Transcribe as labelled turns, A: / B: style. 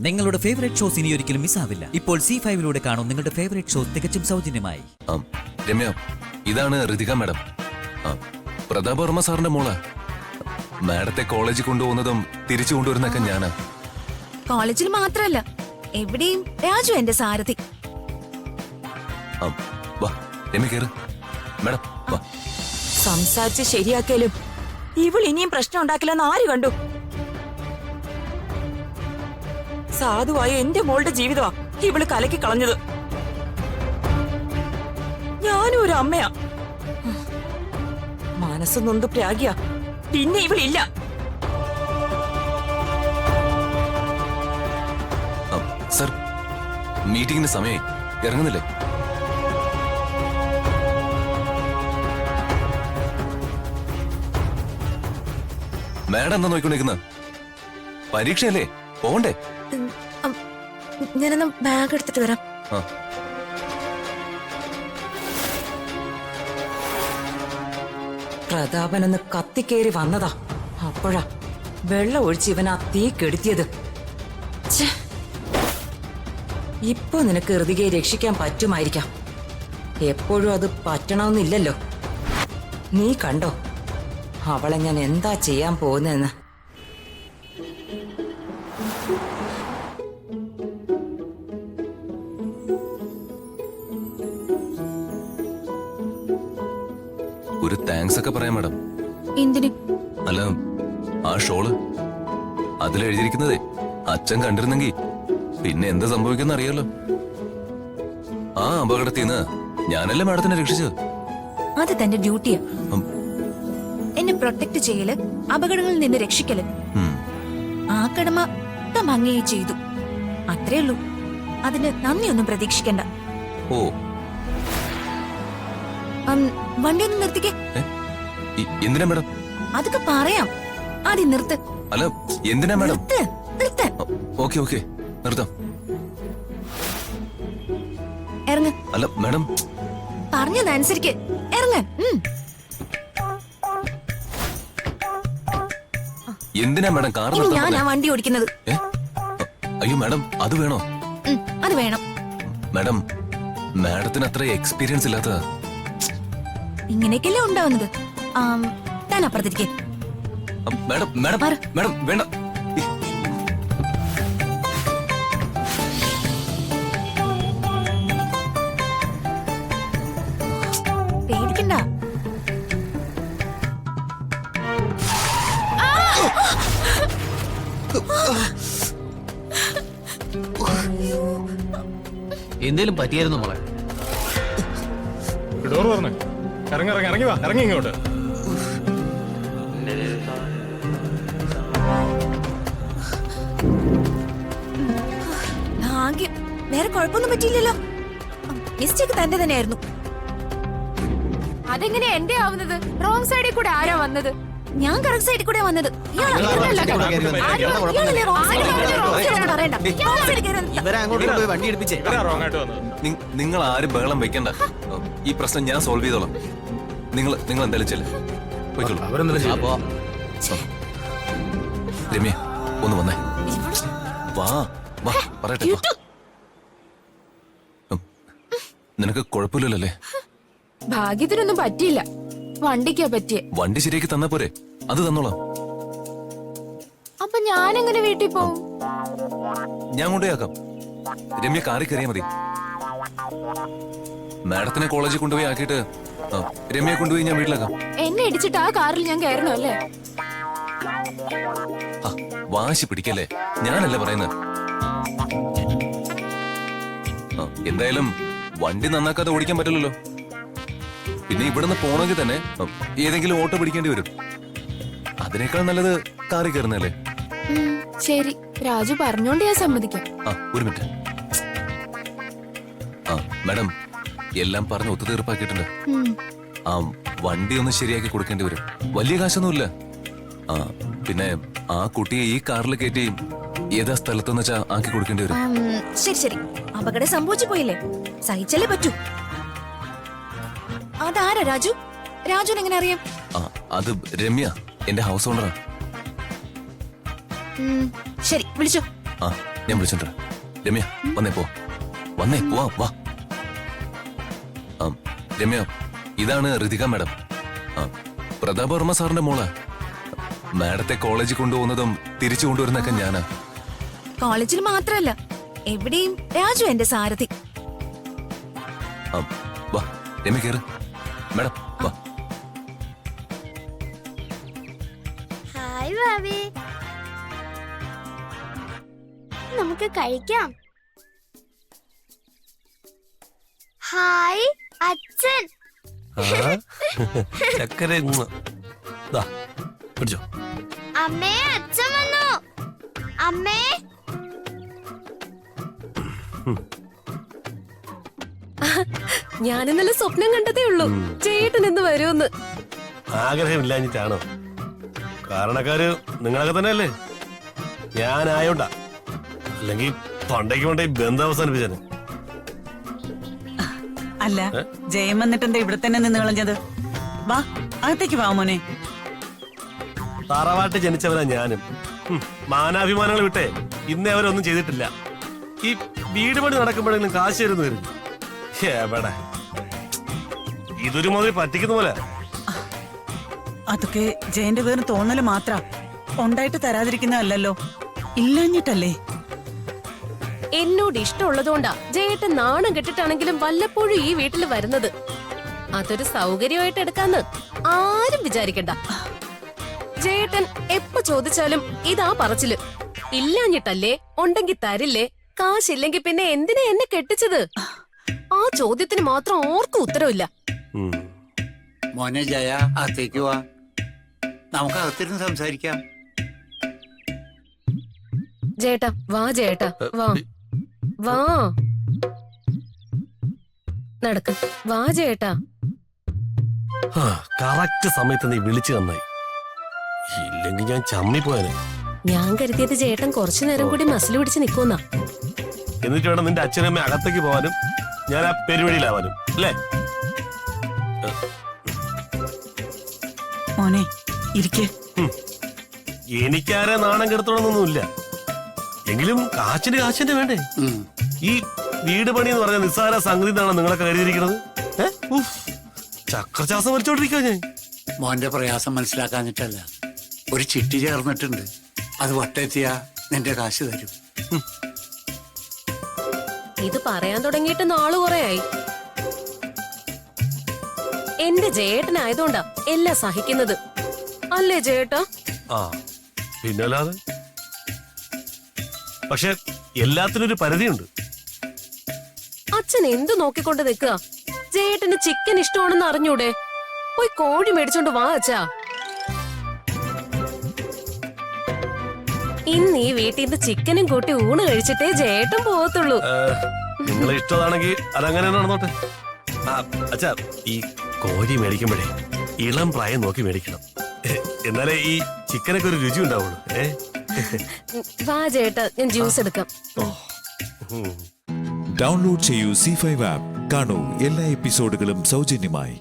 A: നിങ്ങളുടെ favourite shows ഇനി ഒരിക്കലും മിസ്സാവില്ല. ഇപ്പോൾ C5 കാണും നിങ്ങളുടെ ഫേവറേറ്റ് ഷോസ് തികച്ചും സൗജന്യമായി.
B: രമ്യ, ഇതാണ് ഋതിക മാഡം. പ്രതാപ് വർമ്മ സാറിന്റെ മോളാ. മാഡത്തെ കോളേജിൽ കൊണ്ടുപോകുന്നതും തിരിച്ചു കൊണ്ടുവരുന്നൊക്കെ ഞാനാ.
C: കോളേജിൽ മാത്രമല്ല, എവിടെയും രാജു എന്റെ സാരഥി.
B: വാ രമ്യ, കേറ്. മാഡം വാ.
D: സംസാരിച്ച് ശരിയാക്കിയാലും ഇവൾ ഇനിയും പ്രശ്നം ഉണ്ടാക്കില്ലെന്ന് ആര് കണ്ടു? സാധുവായ എന്റെ മോളുടെ ജീവിതമാ ഇവള് കലക്കി കളഞ്ഞത്. ഞാനും ഒരു അമ്മയാ. മനസ്സ് നൊന്ത് പ്രാഗിയ. പിന്നെ ഇവളില്ല.
B: സർ, മീറ്റിംഗിന് സമയമായി. ഇറങ്ങുന്നില്ലേ? മാഡം എന്താ നോക്കിക്കൊണ്ടിരിക്കുന്നത്? പരീക്ഷയല്ലേ, പോകണ്ടേ?
C: ഞാനൊന്ന് ബാഗ് എടുത്തിട്ട് വരാം.
D: പ്രതാപനൊന്ന് കത്തിക്കേറി വന്നതാ. അപ്പോഴാ വെള്ളം ഒഴിച്ച് ഇവൻ ആ തീ കെടുത്തിയത്. ഇപ്പൊ നിനക്ക് ഋതികയെ രക്ഷിക്കാൻ പറ്റുമായിരിക്കാം. എപ്പോഴും അത് പറ്റണമെന്നില്ലല്ലോ. നീ കണ്ടോ അവളെ ഞാൻ എന്താ ചെയ്യാൻ പോകുന്നതെന്ന്?
B: ഒരു താങ്ക്സ് ഒക്കെ പറയാം മാഡം.
C: എന്തിന്?
B: അല്ല, ആ ഷോള് അതിലെഴുതിയിരിക്കുന്നതേ അച്ഛൻ കണ്ടിരുന്നെങ്കിൽ പിന്നെ എന്താ സംഭവിക്കുന്ന അറിയാലോ. ആ അപകടത്തിൽ നിന്ന് ഞാനല്ലേ മാഡത്തിനെ രക്ഷിച്ചത്.
C: അത് തന്റെ ഡ്യൂട്ടിയാ. എന്നെ പ്രൊട്ടക്ട് ചെയ്യല്, അപകടങ്ങളിൽ നിന്ന് രക്ഷിക്കല്. ആ കടമ ഭംഗിയായി ചെയ്തു. അത്രേ ഉള്ളൂ. അതിന് നന്ദിയൊന്നും പ്രതീക്ഷിക്കണ്ട.
B: ഓ,
C: വണ്ടി ഒന്ന് നിർത്തിക്കേ.
B: എന്തിനാ മാഡം?
C: അതൊക്കെ പറയാം. ആദ്യം നിർത്ത്.
B: അല്ല, എന്തിനാ മാഡം?
C: നിർത്ത്.
B: ഓക്കെ ഓക്കെ, നിർത്താം.
C: ഇറങ്ങ്.
B: അല്ല മാഡം,
C: പറഞ്ഞതനുസരിക്ക് ഇറങ്ങ്.
B: എന്തിനാ മാഡം കാർ
C: ഇനി ഞാനാ വണ്ടി ഓടിക്കുന്നത്.
B: അയ്യോ മാഡം, അത് വേണോ?
C: അത് വേണം.
B: മാഡം, മാഡത്തിന് അത്ര എക്സ്പീരിയൻസ് ഇല്ലാത്തതാ.
C: ഇങ്ങനെയൊക്കെയല്ലേ ഉണ്ടാവുന്നത്. താൻ അപ്പുറത്തിരിക്കേ.
B: മാഡം മാഡം മാഡം വേണ്ട.
C: പേടിക്കണ്ട.
E: എന്തേലും പറ്റിയായിരുന്നു മോളെ?
F: ഡോർ തുറന്നേ. ഇറങ്ങി ഇറങ്ങി ഇറങ്ങി വാ, ഇറങ്ങി ഇങ്ങോട്ട്.
C: ഭാഗ്യം, വേറെ കുഴപ്പമൊന്നും പറ്റിയില്ലല്ലോ. മിസ്റ്റേക്ക് തന്റെ തന്നെയായിരുന്നു.
G: അതെങ്ങനെ എന്റെ ആവുന്നത്? റോങ് സൈഡിൽ കൂടെ ആരാ വന്നത്?
C: ഞാൻ കറക്റ്റ് സൈഡിൽ കൂടെ വന്നത്.
B: നിങ്ങൾ ആരും ബഹളം വെക്കണ്ട. ഈ പ്രശ്നം ഞാൻ സോൾവ് ചെയ്തോളാം. നിങ്ങൾ എന്തായാലും ചെല്ല്. രമ്യ, ഒന്ന് വന്നേ. വാ വാ, പറയട്ടെ. നിനക്ക് കുഴപ്പമില്ലല്ലേ?
G: ഭാഗ്യത്തിനൊന്നും പറ്റിയില്ല. വണ്ടിക്കാ പറ്റിയേ.
B: വണ്ടി ശരിയാക്കി തന്നാ പോരെ? അത് തന്നോളാം.
G: അപ്പൊ ഞാനെങ്ങനെ വീട്ടിൽ പോവും?
B: ഞാൻ കൊണ്ടുപോയാക്കാം. രമ്യ കാറിൽ കയറിയാ മതി. മാഡത്തിനെ കോളേജിൽ കൊണ്ടുപോയി ആക്കിയിട്ട് രമ്യയെ കൊണ്ടുപോയി ഞാൻ വീട്ടിലാക്കാം.
G: എന്നെ ഇടിച്ചിട്ട് ആ കാറിൽ ഞാൻ കയറണോ അല്ലേ?
B: വാശി പിടിക്കല്ലേ, ഞാനല്ലേ പറയുന്നത്. എന്തായാലും വണ്ടി നന്നാക്കാതെ ഓടിക്കാൻ പറ്റില്ലല്ലോ. പിന്നെ ഇവിടുന്ന് പോണെങ്കിൽ തന്നെ ഏതെങ്കിലും ഓട്ടോ പിടിക്കേണ്ടി വരും. അതിനേക്കാൾ നല്ലത് കാറിൽ കയറുന്നല്ലേ.
G: ശരി, രാജു പറഞ്ഞോണ്ട് ഞാൻ സമ്മതിക്കാം.
B: ഒരു മിനിറ്റ്. മാഡം, എല്ലാം പറഞ്ഞ് ഒത്തുതീർപ്പാക്കിയിട്ടുണ്ട്. വണ്ടി ഒന്ന് ശരിയാക്കി കൊടുക്കേണ്ടി വരും. വലിയ കാശൊന്നുമില്ല. പിന്നെ ആ കുട്ടിയെ ഈ കാറിൽ കയറ്റി ഏതാ സ്ഥലത്തെന്ന് വെച്ചാ ആക്കി കൊടുക്കേണ്ടി വരും.
C: ശരി ശരി, അപകടം സംഭവിച്ചു പോയില്ലേ, സഹിച്ചല്ലേ പറ്റൂ. അതാരാ രാജു? രാജുവിന് എങ്ങനെ അറിയാം?
B: അത് രമ്യ, എന്റെ ഹൗസ് ഓണറാ.
C: ശരി, വിളിച്ചോ.
B: ഞാൻ വിളിച്ചിട്ട്. രമ്യ വന്നേ പോ, വന്നേ പോവാ വാ. രമ്യ, ഇതാണ് ഋതിക മാഡം. പ്രതാപ് വർമ്മ സാറിന്റെ മോളാ. മാഡത്തെ കോളേജിൽ കൊണ്ടുപോകുന്നതും തിരിച്ചു കൊണ്ടുവരുന്നൊക്കെ ഞാനാ.
C: കോളേജിൽ മാത്രല്ല, എവിടെയും രാജു എന്റെ സാരഥി.
B: വാ രമ്യ കേറ്. മാഡം വാ.
H: ഹായ് ഭാവി, നമുക്ക് കഴിക്കാം. ഹായ് അച്ഛൻ.
F: ചക്കര പിടിച്ചോ.
H: അമ്മേ, അച്ഛൻ വന്നു. അമ്മേ,
I: ഞാൻ ഇന്നലെ സ്വപ്നം കണ്ടതേ ഉള്ളൂ ചേട്ടൻ എന്ന് വരുമെന്ന്.
F: ആഗ്രഹമില്ലാഞ്ഞിട്ടാണോ? കാരണക്കാര് നിങ്ങളൊക്കെ തന്നെ അല്ലേ? ഞാനായോണ്ടാ, അല്ലെങ്കിൽ പണ്ടേക്ക് ബന്ധം അവസാനിപ്പിച്ചാന്.
J: അല്ല, ജയം വന്നിട്ടെന്താ ഇവിടെ തന്നെ നിന്ന് കളഞ്ഞത്? വാ അകത്തേക്ക് വാ മോനെ.
F: തറവാട്ട് ജനിച്ചവനാ ഞാനും. മാനാഭിമാനങ്ങൾ വിട്ടേ ഇന്നേ അവരൊന്നും ചെയ്തിട്ടില്ല. ഈ വീട് പണി നടക്കുമ്പോഴെങ്കിലും കാശ് തരുന്നു വരും. എവിടെ ഇതൊരു മുതൽ പറ്റിക്കുന്ന പോലെ.
J: അതൊക്കെ ജയന്റെ വേറെ തോന്നല് മാത്ര, ഉണ്ടായിട്ട് തരാതിരിക്കുന്നതല്ലോ, ഇല്ലഞ്ഞിട്ടല്ലേ.
I: എന്നോട് ഇഷ്ടമുള്ളതുകൊണ്ടാ ജയേട്ടൻ നാണം കെട്ടിട്ടാണെങ്കിലും വല്ലപ്പോഴും ഈ വീട്ടിൽ വരുന്നത്. അതൊരു സൗകര്യമായിട്ട് എടുക്കാന്ന് ആരും വിചാരിക്കണ്ട. ജയേട്ടൻ എപ്പോ ചോദിച്ചാലും ഇതാ പറച്ചില്. ഇല്ലാഞ്ഞിട്ടല്ലേ, ഉണ്ടെങ്കി തരില്ലേ, കാശില്ലെങ്കി പിന്നെ എന്തിനാ എന്നെ കെട്ടിച്ചത്? ആ ചോദ്യത്തിന് മാത്രം ഓർക്കും ഉത്തരവില്ല.
K: മോനെ ജയ, അകത്തേക്ക് വാ, നമുക്ക് അകത്തിരുന്ന് സംസാരിക്കാം.
I: ജേട്ടാ വാ, ജേട്ടാ വാ വാ, നടക്ക്, വാ ജേട്ടാ.
F: കറക്റ്റ് സമയത്ത് നീ വിളിച്ചു തന്നായി, ഇല്ലെങ്കിൽ ഞാൻ ചമ്മിപ്പോയനെ.
I: ഞാൻ കരുതിയത് ചേട്ടൻ കുറച്ചു നേരം കൂടി മസിൽ പിടിച്ച് നിൽക്കുന്ന.
F: എന്നിട്ട് വേണം നിന്റെ അച്ഛനമ്മ അകത്തേക്ക് പോവാനും ഞാൻ ആ പെരുവഴിയിലാവാനും അല്ലേ?
J: മോനെ ഇരിക്കെ.
F: എനിക്കാരെ നാണം കെടുത്തോളൊന്നുമില്ല, എങ്കിലും കാശിന്റെ വേണ്ടേ? ഈ വീട് പണി എന്ന് പറഞ്ഞ നിസ്സാര സംഗതി എന്നാണ് നിങ്ങളൊക്കെ കരുതിയിരിക്കുന്നത്. ചക്രശ്വാസം വലിച്ചോണ്ടിരിക്കുക ഞാൻ.
K: മോന്റെ പ്രയാസം മനസ്സിലാക്കാഞ്ഞിട്ടല്ല, ഒരു ചിട്ടി ചേർന്നിട്ടുണ്ട്, അത് വട്ടെത്തിയാ നിന്റെ കാശ് തരും.
I: ഇത് പറയാൻ തുടങ്ങിയിട്ട് നാള് കുറയായി. എന്റെ ജേട്ടനായതുകൊണ്ടാ എല്ലാം സഹിക്കുന്നത്, അല്ലേ ജേട്ടാ?
F: പിന്നല്ലാതെ. പക്ഷെ എല്ലാത്തിനും ഒരു പരിധിയുണ്ട്.
I: അച്ഛൻ എന്തു നോക്കിക്കൊണ്ട് നിൽക്കുക? ജേട്ടന് ചിക്കൻ ഇഷ്ടമാണെന്ന് അറിഞ്ഞൂടെ? പോയി കോഴി മേടിച്ചോണ്ട് വാ അച്ഛാ. ഇന്ന് ഈ വീട്ടിൽ നിന്ന് ചിക്കനും കൂട്ടി ഊണ് കഴിച്ചിട്ടേ ജേട്ടൻ പോകത്തുള്ളൂ.
F: നിങ്ങളെ ഇഷ്ടമാണെങ്കിൽ അതങ്ങനെ നടന്നോട്ടെ. അച്ഛാ, ഈ കോഴി മേടിക്കുമ്പോഴേ ഇളം പ്രായം നോക്കി മേടിക്കണം, എന്നാലേ ഈ ചിക്കനൊക്കെ ഒരു രുചി ഉണ്ടാവുള്ളൂ.
I: വാ ജേട്ടാ, ഞാൻ ജ്യൂസ് എടുക്കാം.
L: ഡൗൺലോഡ് ചെയ്യൂ C5 ആപ്പ്. കാണൂ എല്ലാ എപ്പിസോഡുകളും സൗജന്യമായി.